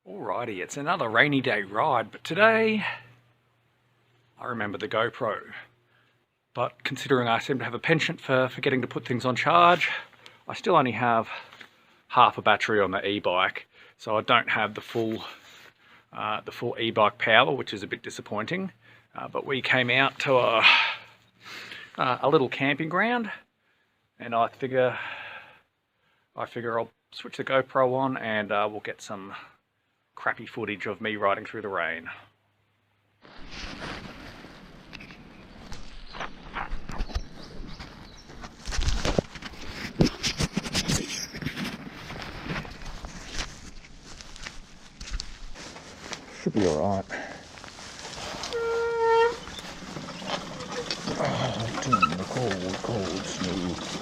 Alrighty, it's another rainy day ride, but today I remember the GoPro. But considering I seem to have a penchant for forgetting to put things on charge, I still only have half a battery on the e-bike, so I don't have the full e-bike power, which is a bit disappointing. But we came out to a little camping ground, and I figure I'll switch the GoPro on and we'll get some crappy footage of me riding through the rain. Should be alright. Oh, doing the cold snow.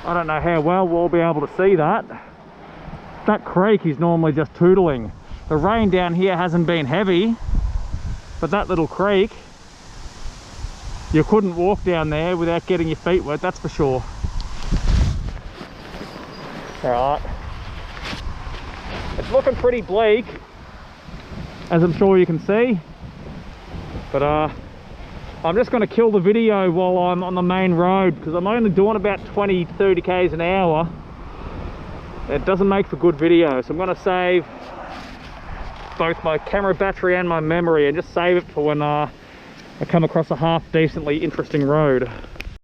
I don't know how well we'll be able to see that. That creek is normally just tootling. The rain down here hasn't been heavy, but that little creek, you couldn't walk down there without getting your feet wet, that's for sure. Alright. It's looking pretty bleak, as I'm sure you can see. But I'm just going to kill the video while I'm on the main road, because I'm only doing about 20-30 k's an hour. It doesn't make for good video, so I'm going to save both my camera battery and my memory and just save it for when I come across a half decently interesting road.